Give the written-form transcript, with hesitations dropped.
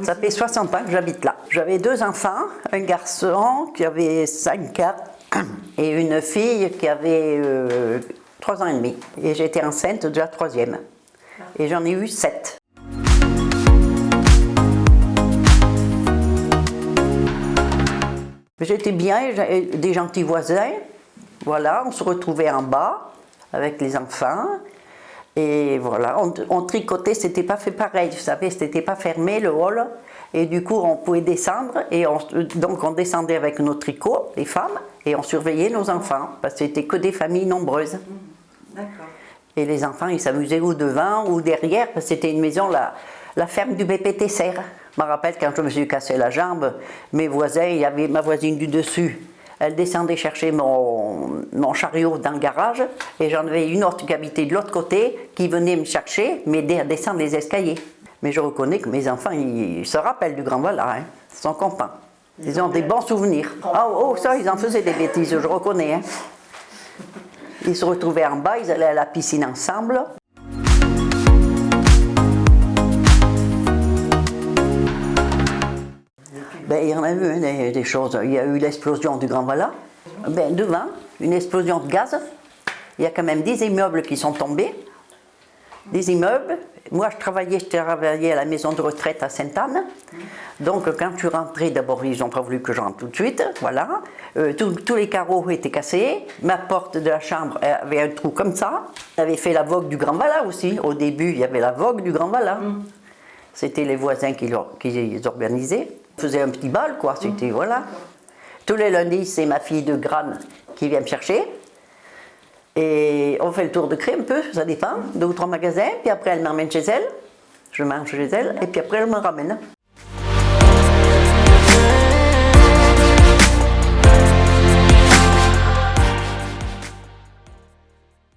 Ça fait 60 ans que j'habite là. J'avais 2 enfants, un garçon qui avait 5 ans et une fille qui avait 3 ans et demi. Et j'étais enceinte de la 3e. Et j'en ai eu 7. J'étais bien, j'avais des gentils voisins. Voilà, on se retrouvait en bas avec les enfants. Et voilà, on tricotait, c'était pas fait pareil, vous savez, c'était pas fermé le hall. Et du coup, on pouvait descendre. Et donc, on descendait avec nos tricots, les femmes, et on surveillait nos enfants. Parce que c'était que des familles nombreuses. D'accord. Et les enfants, ils s'amusaient ou devant ou derrière, parce que c'était une maison, la ferme du BPT Serre. Je me rappelle quand je me suis cassé la jambe, mes voisins, il y avait ma voisine du dessus. Elle descendait chercher mon chariot dans le garage et j'en avais une autre qui habitait de l'autre côté qui venait me chercher, m'aider à descendre les escaliers. Mais je reconnais que mes enfants, ils se rappellent du Grand Vallat, hein. Ils sont contents. Ils ont des bons souvenirs. Ah, oh, ça, ils en faisaient des bêtises, je reconnais. Hein. Ils se retrouvaient en bas, ils allaient à la piscine ensemble. Ben, il y en a eu hein, des choses. Il y a eu l'explosion du Grand Vallat. Ben, devant, une explosion de gaz. Il y a quand même 10 immeubles qui sont tombés. Des immeubles. Moi, je travaillais à la maison de retraite à Sainte-Anne. Donc, quand je suis rentrée, d'abord, ils n'ont pas voulu que je rentre tout de suite. Voilà. Tous les carreaux étaient cassés. Ma porte de la chambre avait un trou comme ça. J'avais fait la vogue du Grand Vallat aussi. Au début, il y avait la vogue du Grand Vallat. C'était les voisins qui organisaient. On faisait un petit bal, quoi. C'était, voilà. Tous les lundis, c'est ma fille de Grane qui vient me chercher. Et on fait le tour de Cré un peu, ça dépend, 2 ou 3 magasins. Puis après, elle m'emmène chez elle. Je mange chez elle. Et puis après, elle me ramène.